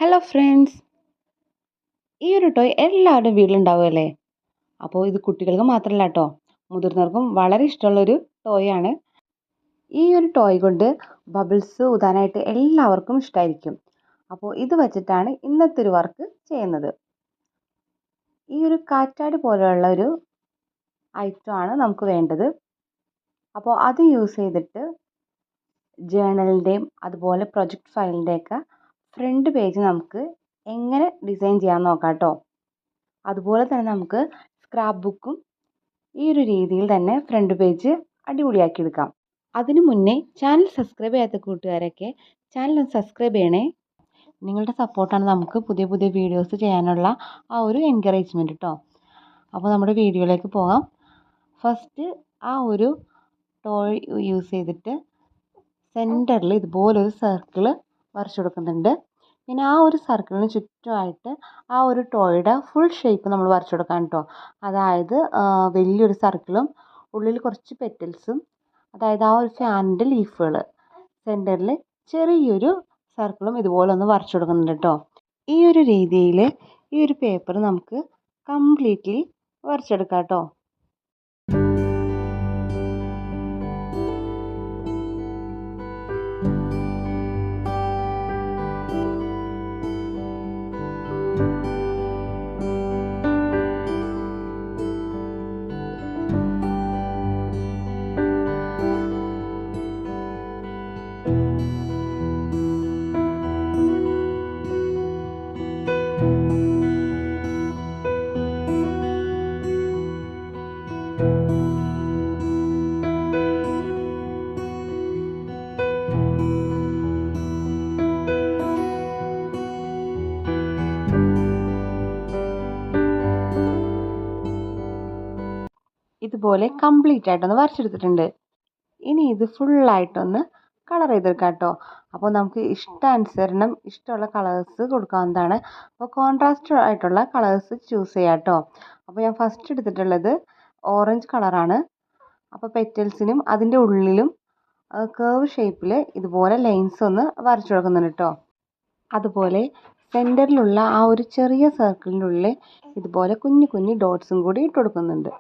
Hello friends, ഈ ഒരു toy എല്ലാവരുടെയും വീട്ടിലുണ്ടാവുമല്ലേ? അപ്പോൾ ഇത് കുട്ടികൾക്ക് മാത്രമല്ല കേട്ടോ, മുതിർന്നവർക്കും വളരെ ഇഷ്ടമുള്ളൊരു ടോയ് ആണ്. ഈ ഒരു ടോയ് കൊണ്ട് ബബിൾസ് ഊതാനായിട്ട് എല്ലാവർക്കും ഇഷ്ടമായിരിക്കും. അപ്പോൾ ഇത് വെച്ചിട്ടാണ് ഇന്നത്തെ ഒരു വർക്ക് ചെയ്യുന്നത്. ഈ ഒരു കാറ്റാടി പോലെയുള്ള ഒരു ഐറ്റം ആണ് നമുക്ക് വേണ്ടത്. അപ്പോൾ അത് യൂസ് ചെയ്തിട്ട് ജേണലിൻ്റെയും അതുപോലെ പ്രൊജക്ട് ഫയലിൻ്റെയൊക്കെ ഫ്രണ്ട് പേജ് നമുക്ക് എങ്ങനെ ഡിസൈൻ ചെയ്യാമെന്ന് നോക്കാം കേട്ടോ. അതുപോലെ തന്നെ നമുക്ക് സ്ക്രാപ്പ് ബുക്കും ഈ ഒരു രീതിയിൽ തന്നെ ഫ്രണ്ട് പേജ് അടിപൊളിയാക്കി എടുക്കാം. അതിനു മുന്നേ ചാനൽ സബ്സ്ക്രൈബ് ചെയ്യാത്ത കൂട്ടുകാരൊക്കെ ചാനൽ സബ്സ്ക്രൈബ് ചെയ്യണേ. നിങ്ങളുടെ സപ്പോർട്ടാണ് നമുക്ക് പുതിയ പുതിയ വീഡിയോസ് ചെയ്യാനുള്ള ആ ഒരു എൻകറേജ്മെൻറ്റ് കേട്ടോ. അപ്പോൾ നമ്മുടെ വീഡിയോയിലേക്ക് പോകാം. ഫസ്റ്റ് ആ ഒരു ടോയ് യൂസ് ചെയ്തിട്ട് സെൻറ്ററിൽ ഇതുപോലൊരു സർക്കിൾ വരച്ചു കൊടുക്കുന്നുണ്ട്. പിന്നെ ആ ഒരു സർക്കിളിന് ചുറ്റുമായിട്ട് ആ ഒരു ടോയുടെ ഫുൾ ഷേപ്പ് നമ്മൾ വരച്ചു കൊടുക്കാം കേട്ടോ. അതായത് വലിയൊരു സർക്കിളും ഉള്ളിൽ കുറച്ച് പെറ്റൽസും, അതായത് ആ ഒരു ഫാനിൻ്റെ ലീഫുകൾ, സെൻറ്ററിൽ ചെറിയൊരു സർക്കിളും ഇതുപോലെ ഒന്ന് വരച്ചു കൊടുക്കുന്നുണ്ട് കേട്ടോ. ഈ ഒരു രീതിയിൽ ഈ ഒരു പേപ്പർ നമുക്ക് കംപ്ലീറ്റ്ലി വരച്ചെടുക്കാം കേട്ടോ. ഇതുപോലെ കംപ്ലീറ്റ് ആയിട്ടൊന്ന് വരച്ചെടുത്തിട്ടുണ്ട്. ഇനി ഇത് ഫുള്ളായിട്ടൊന്ന് കളർ ചെയ്തെടുക്കാം കേട്ടോ. അപ്പോൾ നമുക്ക് ഇഷ്ടാനുസരണം ഇഷ്ടമുള്ള കളേഴ്സ് കൊടുക്കാവുന്നതാണ്. അപ്പോൾ കോൺട്രാസ്റ്റ് ആയിട്ടുള്ള കളേഴ്സ് ചൂസ് ചെയ്യാം കേട്ടോ. അപ്പോൾ ഞാൻ ഫസ്റ്റ് എടുത്തിട്ടുള്ളത് ഓറഞ്ച് കളറാണ്. അപ്പോൾ പെറ്റൽസിനും അതിൻ്റെ ഉള്ളിലും കേർവ് ഷേപ്പിൽ ഇതുപോലെ ലൈൻസ് ഒന്ന് വരച്ചു കൊടുക്കുന്നുണ്ട് കേട്ടോ. അതുപോലെ സെൻറ്ററിലുള്ള ആ ഒരു ചെറിയ സർക്കിളിൻ്റെ ഉള്ളിൽ ഇതുപോലെ കുഞ്ഞു കുഞ്ഞു ഡോട്ട്സും കൂടി ഇട്ട് കൊടുക്കുന്നുണ്ട്.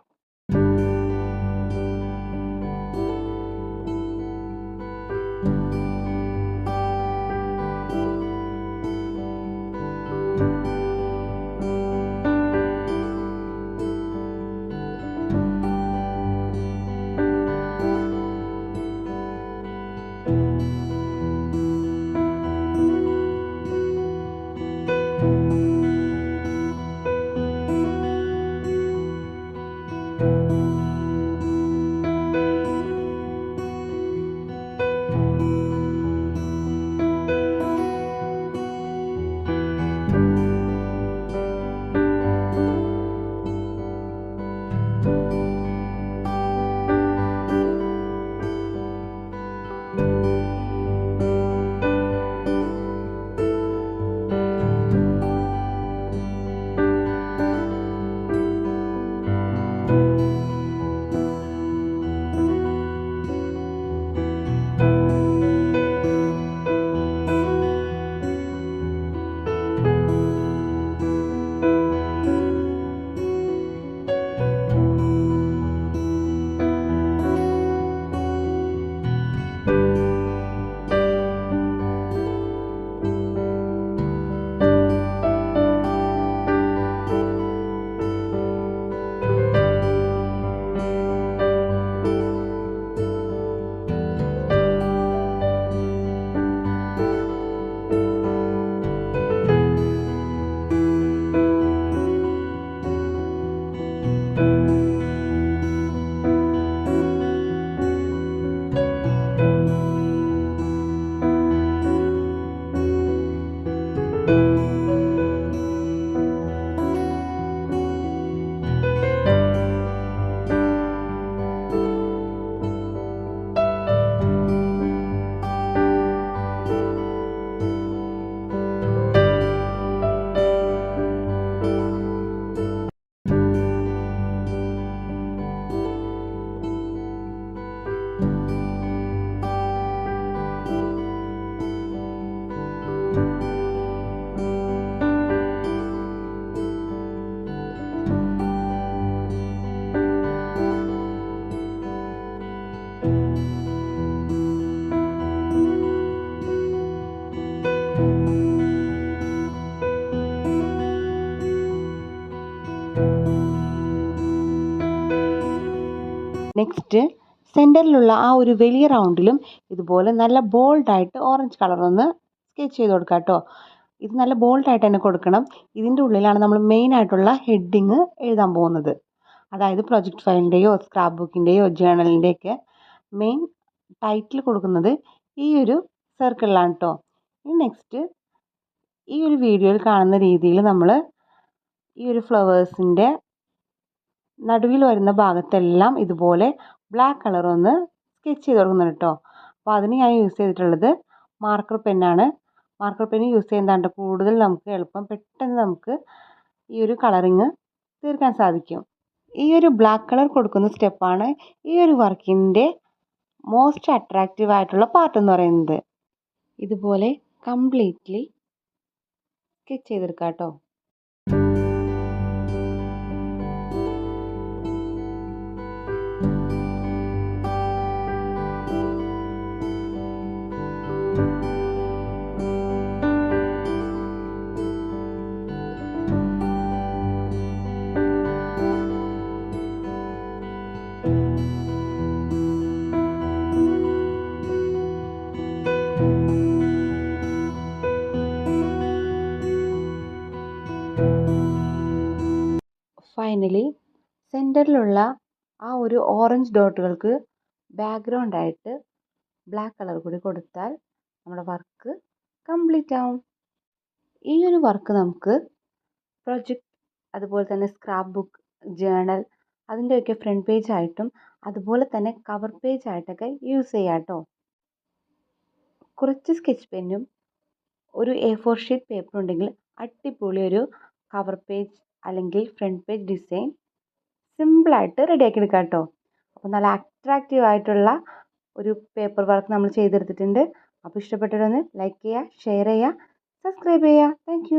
നെക്സ്റ്റ് സെൻറ്ററിലുള്ള ആ ഒരു വലിയ റൗണ്ടിലും ഇതുപോലെ നല്ല ബോൾഡായിട്ട് ഓറഞ്ച് കളർ ഒന്ന് സ്കെച്ച് ചെയ്ത് കൊടുക്കുക കേട്ടോ. ഇത് നല്ല ബോൾഡായിട്ട് തന്നെ കൊടുക്കണം. ഇതിൻ്റെ ഉള്ളിലാണ് നമ്മൾ മെയിൻ ആയിട്ടുള്ള ഹെഡിങ് എഴുതാൻ പോകുന്നത്. അതായത് പ്രൊജക്റ്റ് ഫയലിൻ്റെയോ സ്ക്രാപ്പ് ബുക്കിൻ്റെയോ ജേണലിൻ്റെയൊക്കെ മെയിൻ ടൈറ്റിൽ കൊടുക്കുന്നത് ഈ ഒരു സർക്കിളിലാണ് കേട്ടോ. ഇനി നെക്സ്റ്റ് ഈ ഒരു വീഡിയോയിൽ കാണുന്ന രീതിയിൽ നമ്മൾ ഈ ഒരു ഫ്ലവേഴ്സിൻ്റെ നടുവിൽ വരുന്ന ഭാഗത്തെല്ലാം ഇതുപോലെ ബ്ലാക്ക് കളർ ഒന്ന് സ്കെച്ച് ചെയ്ത് കൊടുക്കുന്നുണ്ട് കേട്ടോ. അപ്പോൾ അതിന് ഞാൻ യൂസ് ചെയ്തിട്ടുള്ളത് മാർക്കർ പെന്നാണ്. മാർക്കർ പെന്ന് യൂസ് ചെയ്യുന്നതാണ് കൂടുതൽ നമുക്ക് എളുപ്പം, പെട്ടെന്ന് നമുക്ക് ഈ ഒരു കളറിങ് തീർക്കാൻ സാധിക്കും. ഈ ഒരു ബ്ലാക്ക് കളർ കൊടുക്കുന്ന സ്റ്റെപ്പാണ് ഈ ഒരു വർക്കിൻ്റെ മോസ്റ്റ് അട്രാക്റ്റീവ് ആയിട്ടുള്ള പാർട്ട് എന്ന് പറയുന്നത്. ഇതുപോലെ കംപ്ലീറ്റ്ലി സ്കെച്ച് ചെയ്തെടുക്കാം കേട്ടോ. ഫൈനലി സെൻറ്ററിലുള്ള ആ ഒരു ഓറഞ്ച് ഡോട്ടുകൾക്ക് ബാക്ക്ഗ്രൗണ്ടായിട്ട് ബ്ലാക്ക് കളർ കൂടി കൊടുത്താൽ നമ്മുടെ വർക്ക് കംപ്ലീറ്റ് ആവും. ഈ ഒരു വർക്ക് നമുക്ക് പ്രൊജക്റ്റ്, അതുപോലെ തന്നെ സ്ക്രാപ്പ് ബുക്ക്, ജേണൽ, അതിൻ്റെയൊക്കെ ഫ്രണ്ട് പേജ് ആയിട്ടും അതുപോലെ തന്നെ കവർ പേജ് ആയിട്ടൊക്കെ യൂസ് ചെയ്യാം കേട്ടോ. കുറച്ച് സ്കെച്ച് പെന്നും ഒരു A4 ഷീറ്റ് പേപ്പർ ഉണ്ടെങ്കിൽ അടിപൊളി ഒരു കവർ പേജ് അല്ലെങ്കിൽ ഫ്രണ്ട് പേജ് ഡിസൈൻ സിമ്പിളായിട്ട് റെഡിയാക്കി എടുക്കാം കേട്ടോ. അപ്പോൾ നല്ല അട്രാക്റ്റീവ് ആയിട്ടുള്ള ഒരു പേപ്പർ വർക്ക് നമ്മൾ ചെയ്തെടുത്തിട്ടുണ്ട്. അപ്പോൾ ഇഷ്ടപ്പെട്ടവരൊന്ന് ലൈക്ക് ചെയ്യുക, ഷെയർ ചെയ്യുക, സബ്സ്ക്രൈബ് ചെയ്യുക. താങ്ക്